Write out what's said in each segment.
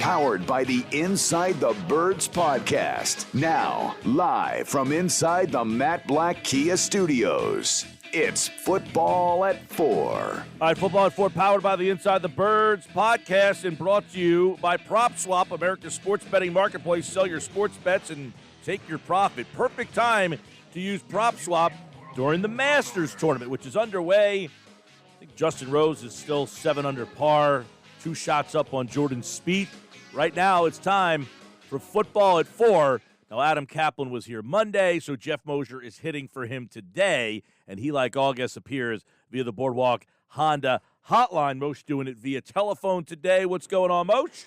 powered by the Inside the Birds podcast. Now, live from inside the Matt Black Kia Studios, it's Football at 4. All right, Football at 4, powered by the Inside the Birds podcast and brought to you by PropSwap, America's sports betting marketplace. Sell your sports bets and take your profit. Perfect time to use PropSwap during the Masters tournament, which is underway. I think Justin Rose is still 7 under par, 2 shots up on Jordan Spieth. Right now, it's time for Football at 4. Now, Adam Kaplan was here Monday, so Geoff Mosher is hitting for him today, and he, like all guests, appears via the Boardwalk Honda hotline. Moshe doing it via telephone today. What's going on, Moshe?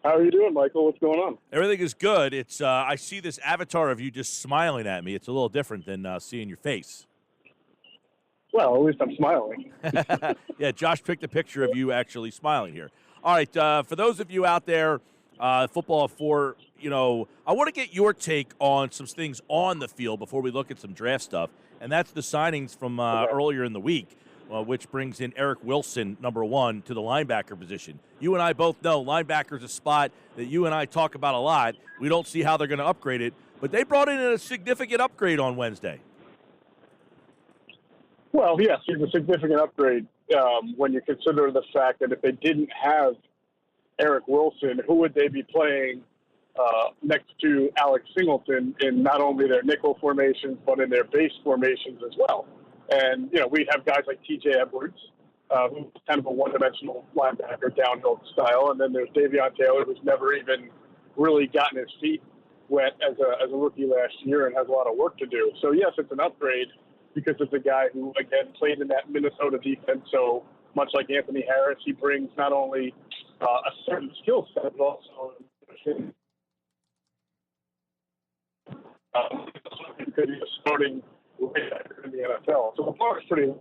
How are you doing, Michael? What's going on? Everything is good. It's I see this avatar of you just smiling at me. It's a little different than seeing your face. Well, at least I'm smiling. Yeah, Josh picked a picture of you actually smiling here. All right, for those of you out there, Football at 4, I want to get your take on some things on the field before we look at some draft stuff, and that's the signings from earlier in the week, which brings in Eric Wilson, number 1, to the linebacker position. You and I both know linebacker's a spot that you and I talk about a lot. We don't see how they're going to upgrade it, but they brought in a significant upgrade on Wednesday. Well, yes, it's a significant upgrade when you consider the fact that if they didn't have Eric Wilson, who would they be playing next to Alex Singleton in not only their nickel formations, but in their base formations as well? And, we have guys like T.J. Edwards, who's kind of a one-dimensional linebacker, downhill style. And then there's Davion Taylor, who's never even really gotten his feet wet as a rookie last year and has a lot of work to do. So, yes, it's an upgrade because it's a guy who, again, played in that Minnesota defense. So much like Anthony Harris, he brings not only a certain skill set, but also because he's a starting linebacker in the NFL. So the bar is pretty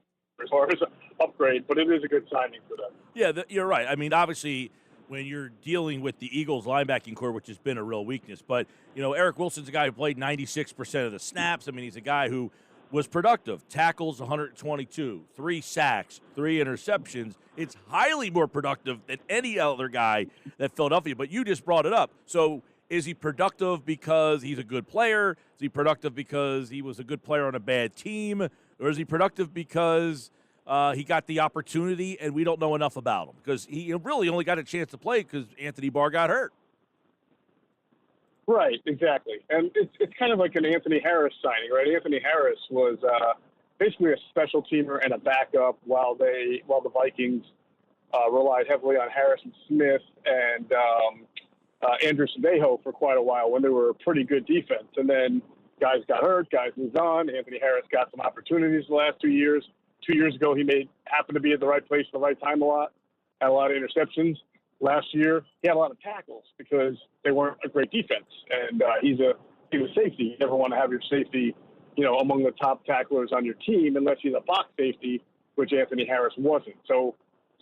as far as an upgrade, but it is a good signing for them. Yeah, you're right. I mean, obviously, when you're dealing with the Eagles' linebacking core, which has been a real weakness, but, Eric Wilson's a guy who played 96% of the snaps. I mean, he's a guy who was productive. Tackles 122, 3 sacks, 3 interceptions. It's highly more productive than any other guy that Philadelphia, but you just brought it up. So is he productive because he's a good player? Is he productive because he was a good player on a bad team? Or is he productive because he got the opportunity and we don't know enough about him? Because he really only got a chance to play because Anthony Barr got hurt. Right, exactly. And it's kind of like an Anthony Harris signing, right? Anthony Harris was basically a special teamer and a backup while the Vikings relied heavily on Harrison Smith and Andrew Sandejo for quite a while when they were a pretty good defense. And then guys got hurt, guys moved on. Anthony Harris got some opportunities the last 2 years. 2 years ago, he happened to be at the right place at the right time a lot, had a lot of interceptions. Last year, he had a lot of tackles because they weren't a great defense. And he was safety. You never want to have your safety, among the top tacklers on your team unless he's a box safety, which Anthony Harris wasn't. So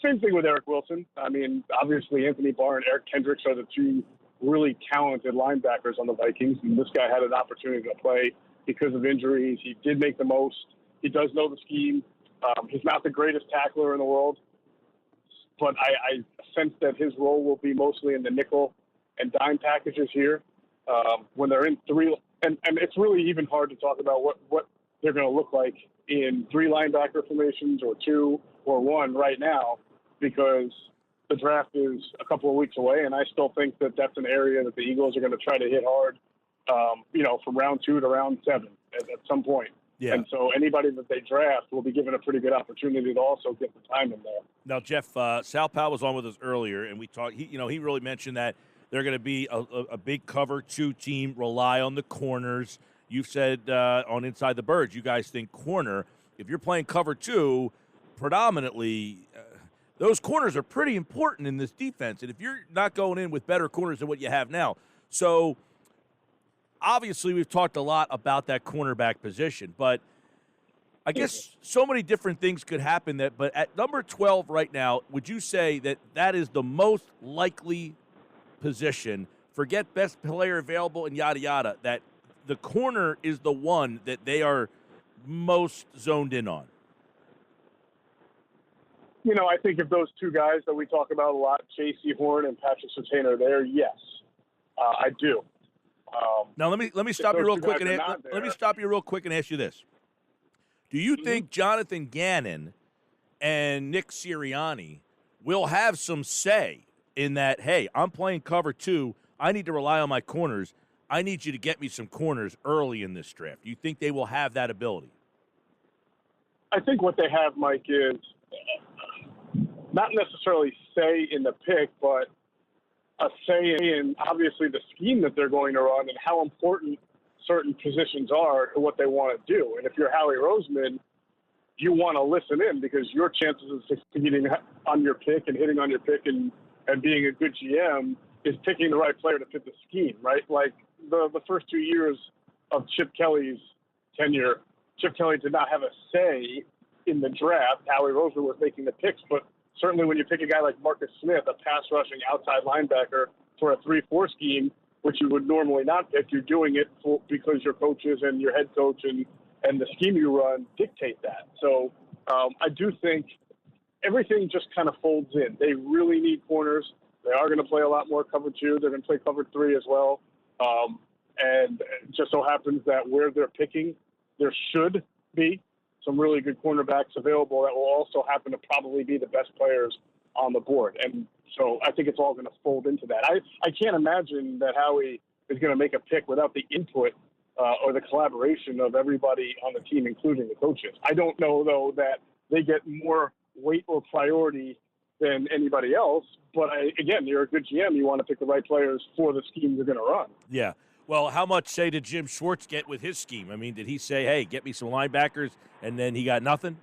same thing with Eric Wilson. I mean, obviously Anthony Barr and Eric Kendricks are the 2 really talented linebackers on the Vikings. And this guy had an opportunity to play because of injuries. He did make the most. He does know the scheme. He's not the greatest tackler in the world, but I sense that his role will be mostly in the nickel and dime packages here when they're in 3. And it's really even hard to talk about what they're going to look like in 3 linebacker formations or 2 or 1 right now because the draft is a couple of weeks away, and I still think that that's an area that the Eagles are going to try to hit hard, from round 2 to round 7 at some point. Yeah. And so anybody that they draft will be given a pretty good opportunity to also get the time in there. Now, Jeff, Sal Powell was on with us earlier, and we talked. He really mentioned that they're going to be a big cover 2 team, rely on the corners. You've said on Inside the Birds, you guys think corner. If you're playing cover 2, predominantly, those corners are pretty important in this defense. And if you're not going in with better corners than what you have now, so obviously, we've talked a lot about that cornerback position, but I guess so many different things could happen. But at number 12 right now, would you say that is the most likely position? Forget best player available and yada yada. That the corner is the one that they are most zoned in on. I think if those two guys that we talk about a lot, J.C. Horn and Patrick Surtain, are there, yes, I do. Now let me stop you real quick let me stop you real quick and ask you this: do you think Jonathan Gannon and Nick Sirianni will have some say in that? Hey, I'm playing cover 2. I need to rely on my corners. I need you to get me some corners early in this draft. Do you think they will have that ability? I think what they have, Mike, is not necessarily say in the pick, but a say in obviously the scheme that they're going to run and how important certain positions are to what they want to do. And if you're Howie Roseman, you want to listen in because your chances of succeeding on your pick and hitting on your pick and being a good GM is picking the right player to fit the scheme, right? Like the first 2 years of Chip Kelly's tenure, Chip Kelly did not have a say in the draft. Howie Roseman was making the picks, but certainly when you pick a guy like Marcus Smith, a pass-rushing outside linebacker for a 3-4 scheme, which you would normally not pick, you're doing it because your coaches and your head coach and the scheme you run dictate that. So I do think everything just kind of folds in. They really need corners. They are going to play a lot more cover 2. They're going to play cover 3 as well. And it just so happens that where they're picking, there should be some really good cornerbacks available that will also happen to probably be the best players on the board. And so I think it's all going to fold into that. I can't imagine that Howie is going to make a pick without the input or the collaboration of everybody on the team, including the coaches. I don't know, though, that they get more weight or priority than anybody else. But, again, you're a good GM. You want to pick the right players for the scheme you're going to run. Yeah. Well, how much say did Jim Schwartz get with his scheme? I mean, did he say, hey, get me some linebackers, and then he got nothing?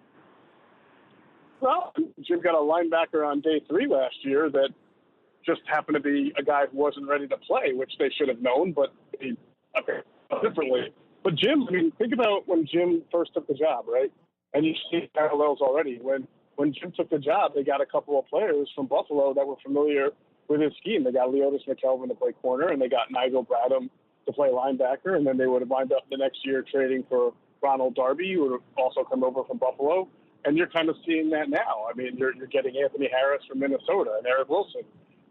Well, Jim got a linebacker on day 3 last year that just happened to be a guy who wasn't ready to play, which they should have known, but he differently. But Jim, I mean, think about when Jim first took the job, right? And you see parallels already. When Jim took the job, they got a couple of players from Buffalo that were familiar with his scheme. They got Leotis McKelvin to play corner, and they got Nigel Bradham to play linebacker, and then they would have lined up the next year trading for Ronald Darby, who would have also come over from Buffalo. And you're kind of seeing that now. I mean, you're getting Anthony Harris from Minnesota and Eric Wilson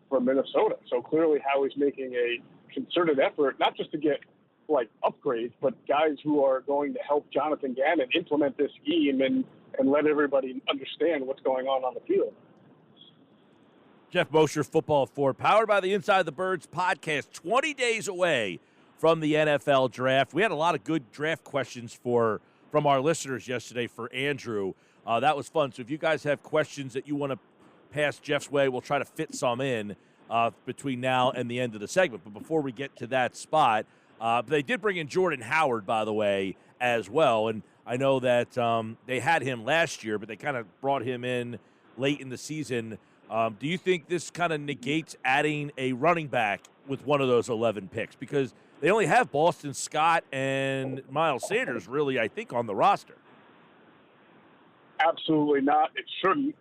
from Minnesota. So clearly Howie's making a concerted effort, not just to get like upgrades, but guys who are going to help Jonathan Gannon implement this scheme and let everybody understand what's going on the field. Geoff Mosher, Football at 4, powered by the Inside the Birds podcast, 20 days away from the NFL draft. We had a lot of good draft questions from our listeners yesterday for Andrew. That was fun. So if you guys have questions that you want to pass Jeff's way, we'll try to fit some in between now and the end of the segment. But before we get to that spot, they did bring in Jordan Howard, by the way, as well. And I know that they had him last year, but they kind of brought him in late in the season. Do you think this kind of negates adding a running back with one of those 11 picks? Because they only have Boston Scott and Miles Sanders, really, I think, on the roster. Absolutely not. It shouldn't.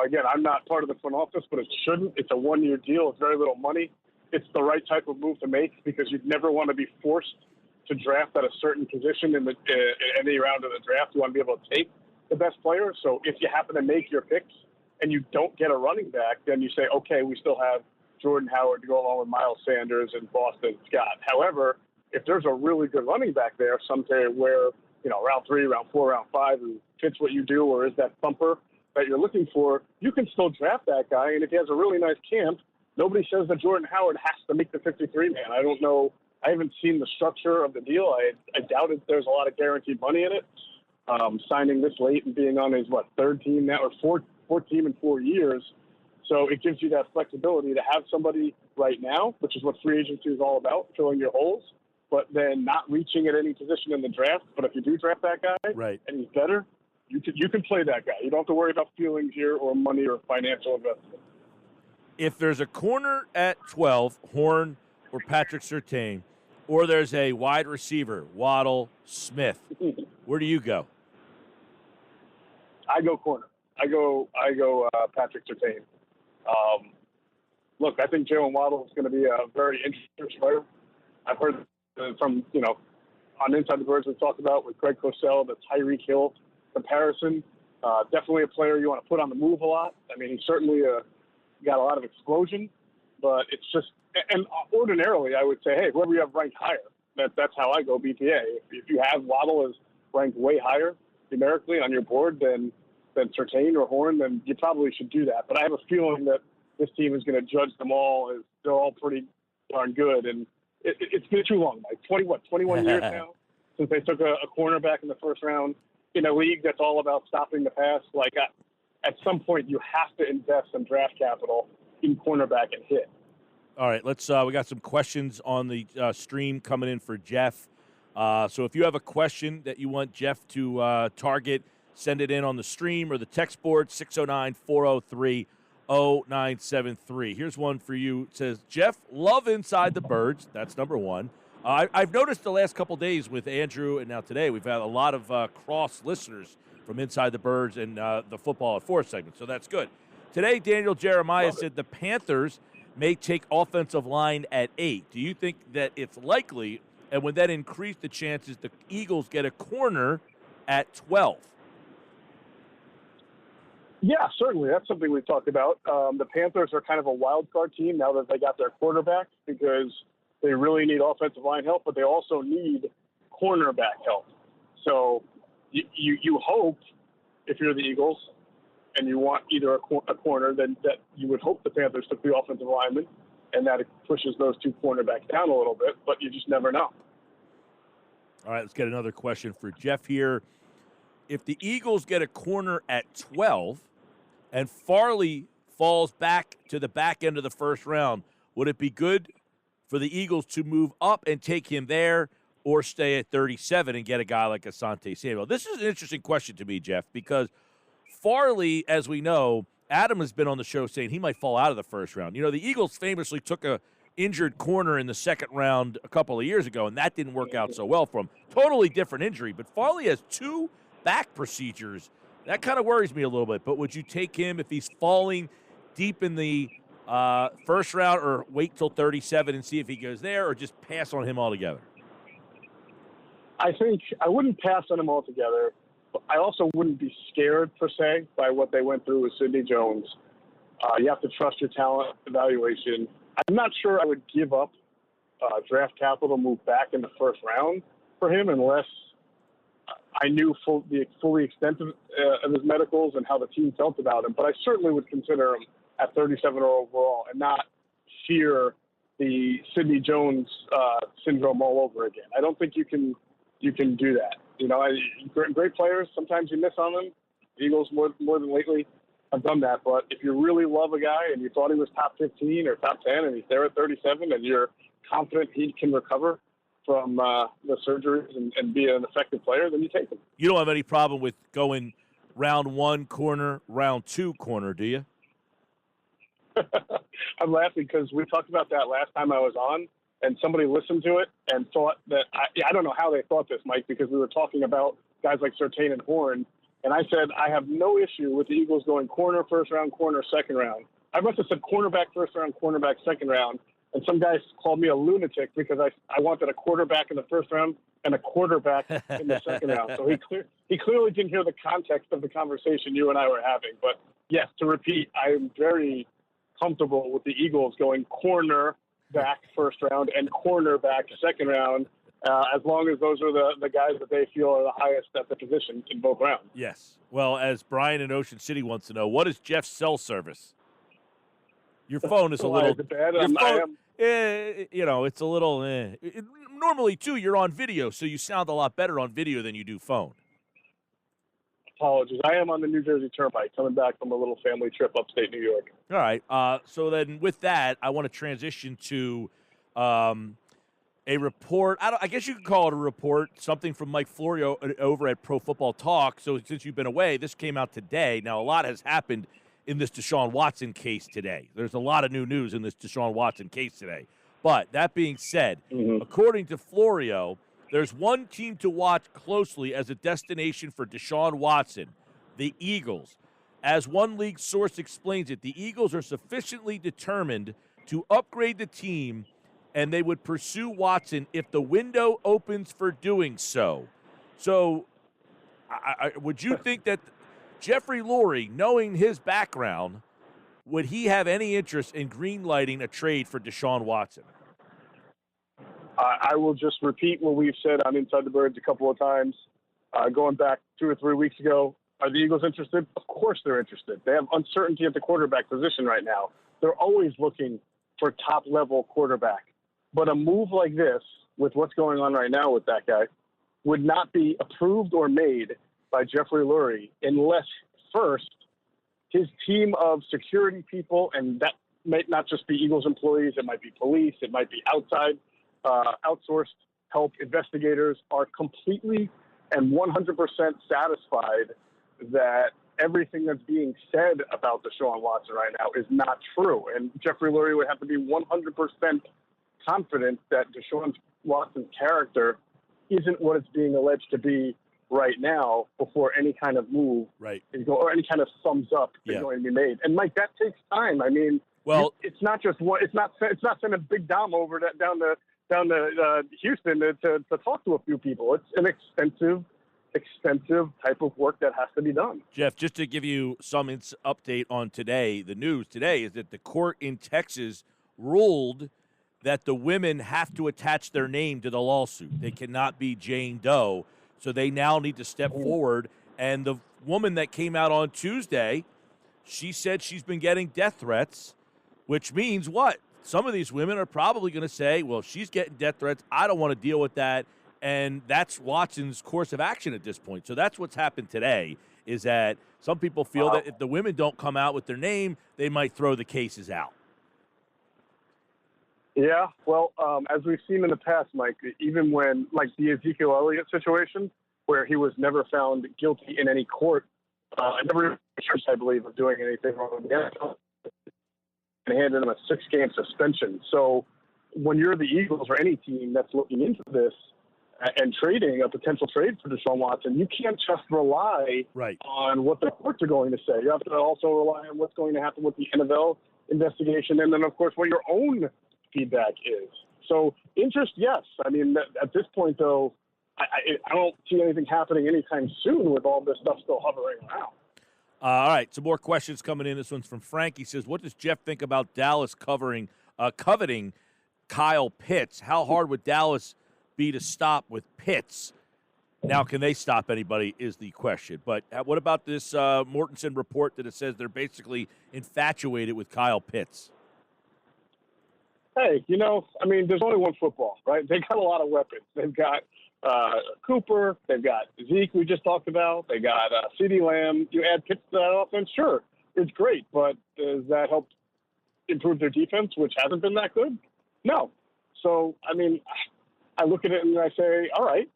Again, I'm not part of the front office, but it shouldn't. It's a one-year deal. It's very little money. It's the right type of move to make because you'd never want to be forced to draft at a certain position in any round of the draft. You want to be able to take the best player. So if you happen to make your picks and you don't get a running back, then you say, okay, we still have Jordan Howard to go along with Miles Sanders and Boston Scott. However, if there's a really good running back there, someday where, round 3, round 4, round 5, who fits what you do or is that thumper that you're looking for, you can still draft that guy. And if he has a really nice camp, nobody says that Jordan Howard has to make the 53-man. I don't know. I haven't seen the structure of the deal. I doubt there's a lot of guaranteed money in it. Signing this late and being on his, third team now, or fourth team in 4 years. So it gives you that flexibility to have somebody right now, which is what free agency is all about, filling your holes, but then not reaching at any position in the draft. But if you do draft that guy right, and he's better, you can play that guy. You don't have to worry about feelings here or money or financial investment. If there's a corner at 12, Horn or Patrick Surtain, or there's a wide receiver, Waddle, Smith, where do you go? I go corner. I go Patrick Surtain. Look, I think Jalen Waddle is going to be a very interesting player. I've heard from, on Inside the Birds we've talked about with Greg Cosell, the Tyreek Hill comparison. Definitely a player you want to put on the move a lot. I mean, he's certainly got a lot of explosion, but it's just – and ordinarily I would say, hey, whoever you have ranked higher, that's how I go BPA. If you have Waddle as ranked way higher numerically on your board than Surtain or Horn, then you probably should do that. But I have a feeling that this team is going to judge them all as they're all pretty darn good. And it's been too long, Mike. 21 years now since they took a cornerback in the first round in a league that's all about stopping the pass. Like, at some point, you have to invest some draft capital in cornerback and hit. All right, let's. We got some questions on the stream coming in for Geoff. So if you have a question that you want Geoff to target, send it in on the stream or the text board, 609-403-0973. Here's one for you. It says, Geoff, love Inside the Birds. That's number one. I've noticed the last couple days with Andrew and now today, we've had a lot of cross listeners from Inside the Birds and the Football at 4 segment, so that's good. Today, Daniel Jeremiah said the Panthers may take offensive line at 8. Do you think that it's likely, and would that increase the chances the Eagles get a corner at 12? Yeah, certainly. That's something we've talked about. The Panthers are kind of a wild card team now that they got their quarterback because they really need offensive line help, but they also need cornerback help. So you hope, if you're the Eagles, and you want either a corner, then that you would hope the Panthers took the offensive lineman, and that it pushes those two cornerbacks down a little bit, but you just never know. All right, let's get another question for Geoff here. If the Eagles get a corner at 12 and Farley falls back to the back end of the first round, would it be good for the Eagles to move up and take him there or stay at 37 and get a guy like Asante Samuel? This is an interesting question to me, Geoff, because Farley, as we know, Adam has been on the show saying he might fall out of the first round. You know, the Eagles famously took a injured corner in the second round a couple of years ago, and that didn't work out so well for him. Totally different injury, but Farley has 2 back procedures. That kind of worries me a little bit, but would you take him if he's falling deep in the first round, or wait till 37 and see if he goes there, or just pass on him altogether? I think I wouldn't pass on him altogether. I also wouldn't be scared, per se, by what they went through with Sidney Jones. You have to trust your talent evaluation. I'm not sure I would give up draft capital, move back in the first round for him unless I knew the full extent of his medicals and how the team felt about him. But I certainly would consider him at 37 overall and not fear the Sidney Jones syndrome all over again. I don't think you can do that. You know, great players, sometimes you miss on them. Eagles more than lately have done that. But if you really love a guy and you thought he was top 15 or top 10 and he's there at 37 and you're confident he can recover from the surgeries and be an effective player, then you take him. You don't have any problem with going round 1 corner, round 2 corner, do you? I'm laughing because we talked about that last time I was on, and somebody listened to it and thought that I don't know how they thought this, Mike, because we were talking about guys like Surtain and Horn, and I said I have no issue with the Eagles going corner first round, corner second round. I must have said cornerback first round, cornerback second round, and some guys called me a lunatic because I wanted a quarterback in the first round and a quarterback in the second round. So he clearly didn't hear the context of the conversation you and I were having. But yes, to repeat, I am very comfortable with the Eagles going corner back first round and cornerback second round, as long as those are the guys that they feel are the highest at the position in both rounds. Yes. Well, as Brian in Ocean City wants to know, what is Geoff's cell service? Your phone is a little. Is it bad? It's a little. Normally, too, you're on video, so you sound a lot better on video than you do phone. Apologies. I am on the New Jersey Turnpike coming back from a little family trip upstate New York. All right. So then with that, I want to transition to a report. I guess you could call it a report, something from Mike Florio over at Pro Football Talk. So since you've been away, this came out today. Now, a lot has happened in this Deshaun Watson case today. There's a lot of new news in this Deshaun Watson case today. But that being said, according to Florio, there's one team to watch closely as a destination for Deshaun Watson, the Eagles. As one league source explains it, the Eagles are sufficiently determined to upgrade the team, and they would pursue Watson if the window opens for doing so. So would you think that Jeffrey Lurie, knowing his background, would he have any interest in greenlighting a trade for Deshaun Watson? I will just repeat what we've said on Inside the Birds a couple of times. Going back 2 or 3 weeks ago, are the Eagles interested? Of course they're interested. They have uncertainty at the quarterback position right now. They're always looking for top-level quarterback. But a move like this, with what's going on right now with that guy, would not be approved or made by Jeffrey Lurie unless first his team of security people, and that might not just be Eagles employees, it might be police, it might be outside, outsourced help investigators, are completely and 100% satisfied that everything that's being said about Deshaun Watson right now is not true. And Jeffrey Lurie would have to be 100% confident that Deshaun Watson's character isn't what it's being alleged to be right now before any kind of move or any kind of thumbs up is going to be made. And Mike, that takes time. I mean, it's not just one. It's not sending Big Dom over down to Houston to talk to a few people. It's an expensive type of work that has to be done. Geoff, just to give you some update on today, the news today is that the court in Texas ruled that the women have to attach their name to the lawsuit. They cannot be Jane Doe. So they now need to step forward. And the woman that came out on Tuesday, she said she's been getting death threats, which means what? Some of these women are probably going to say, well, she's getting death threats. I don't want to deal with that. And that's Watson's course of action at this point. So that's what's happened today, is that some people feel that if the women don't come out with their name, they might throw the cases out. Yeah, well, as we've seen in the past, Mike, even when, like the Ezekiel Elliott situation, where he was never found guilty in any court, never accused, I believe, of doing anything wrong, and handed him a 6-game suspension. So when you're the Eagles or any team that's looking into this and trading a potential trade for Deshaun Watson, you can't just rely on what the courts are going to say. You have to also rely on what's going to happen with the NFL investigation, and then, of course, what your own feedback is. So interest, yes. I mean, at this point, though, I don't see anything happening anytime soon with all this stuff still hovering around. All right, some more questions coming in. This one's from Frank. He says, what does Geoff think about Dallas coveting Kyle Pitts? How hard would Dallas be to stop with Pitts? Now, can they stop anybody is the question. But what about this Mortensen report that it says they're basically infatuated with Kyle Pitts? Hey, I mean, there's only one football, right? They got a lot of weapons. They've got Cooper. They've got Zeke we just talked about. They got CeeDee Lamb. You add Pitts to that offense, sure, it's great. But does that help improve their defense, which hasn't been that good? No. So, I mean, I look at it and I say, all right,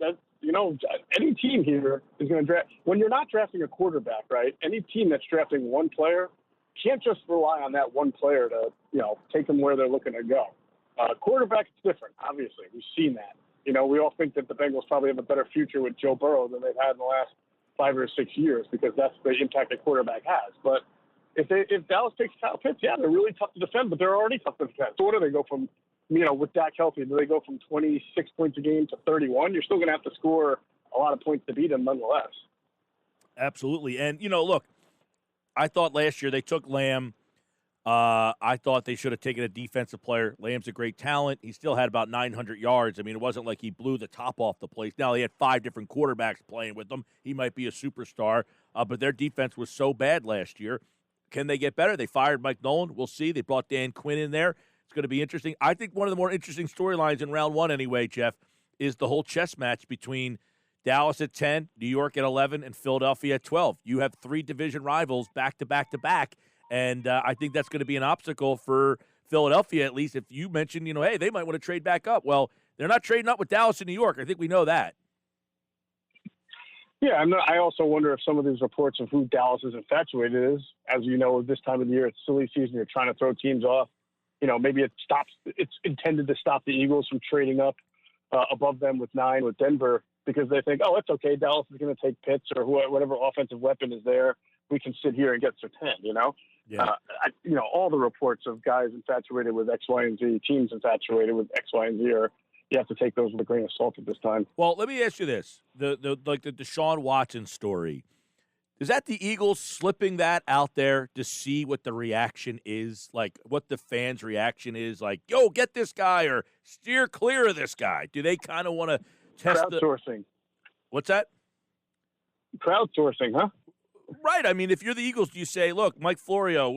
any team here is going to draft. When you're not drafting a quarterback, right, any team that's drafting one player can't just rely on that one player to, take them where they're looking to go. Quarterback is different, obviously. We've seen that. We all think that the Bengals probably have a better future with Joe Burrow than they've had in the last 5 or 6 years because that's the impact a quarterback has. But if Dallas takes Kyle Pitts, yeah, they're really tough to defend, but they're already tough to defend. So what do they go from, with Dak healthy, do they go from 26 points a game to 31? You're still going to have to score a lot of points to beat them nonetheless. Absolutely. And, look, I thought last year they took Lamb. I thought they should have taken a defensive player. Lamb's a great talent. He still had about 900 yards. I mean, it wasn't like he blew the top off the place. Now, he had 5 different quarterbacks playing with them. He might be a superstar, but their defense was so bad last year. Can they get better? They fired Mike Nolan. We'll see. They brought Dan Quinn in there. It's going to be interesting. I think one of the more interesting storylines in round 1 anyway, Geoff, is the whole chess match between Dallas at 10, New York at 11, and Philadelphia at 12. You have 3 division rivals back to back to back. And I think that's going to be an obstacle for Philadelphia, at least if you mentioned, hey, they might want to trade back up. Well, they're not trading up with Dallas and New York. I think we know that. Yeah, I also wonder if some of these reports of who Dallas is infatuated is, as you know, this time of the year, it's silly season. You're trying to throw teams off. Maybe it's intended to stop the Eagles from trading up above them with 9 with Denver because they think, it's okay. Dallas is going to take Pitts or whatever offensive weapon is there. We can sit here and get to 10, Yeah. All the reports of guys infatuated with X, Y, and Z, teams infatuated with X, Y, and Z, you have to take those with a grain of salt at this time. Well, let me ask you this: the Deshaun Watson story. Is that the Eagles slipping that out there to see what the reaction is? Like, what the fans' reaction is? Like, yo, get this guy or steer clear of this guy. Do they kind of want to test crowdsourcing? What's that? Crowdsourcing, huh? Right. I mean, if you're the Eagles, do you say, look, Mike Florio,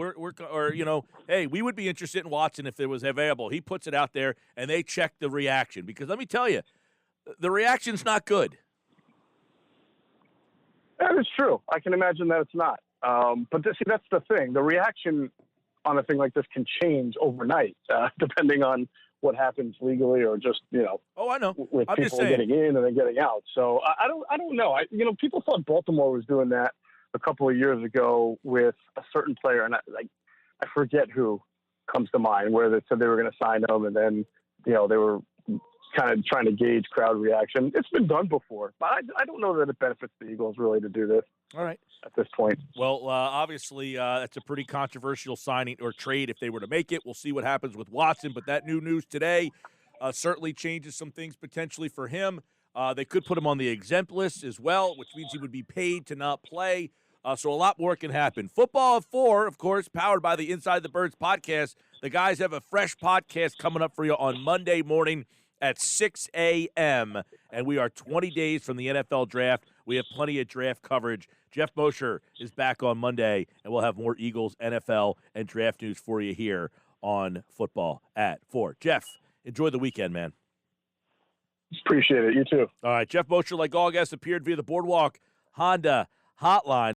hey, we would be interested in Watson if it was available. He puts it out there, and they check the reaction. Because let me tell you, the reaction's not good. That is true. I can imagine that it's not. But see, that's the thing. The reaction on a thing like this can change overnight, depending on what happens legally or just, Oh, I know. with I'm people just saying. getting in and then getting out. So I don't know. People thought Baltimore was doing that a couple of years ago with a certain player, and I forget who comes to mind, where they said they were going to sign him, and then they were kind of trying to gauge crowd reaction. It's been done before, but I don't know that it benefits the Eagles really to do this. All right. At this point. Well, obviously, that's a pretty controversial signing or trade if they were to make it. We'll see what happens with Watson, but that new news today certainly changes some things potentially for him. They could put him on the exempt list as well, which means he would be paid to not play. So a lot more can happen. Football at 4, of course, powered by the Inside the Birds podcast. The guys have a fresh podcast coming up for you on Monday morning at 6 a.m., and we are 20 days from the NFL draft. We have plenty of draft coverage. Geoff Mosher is back on Monday, and we'll have more Eagles, NFL, and draft news for you here on Football at 4. Jeff, enjoy the weekend, man. Appreciate it. You too. All right, Geoff Mosher, like all guests, appeared via the Boardwalk Honda hotline.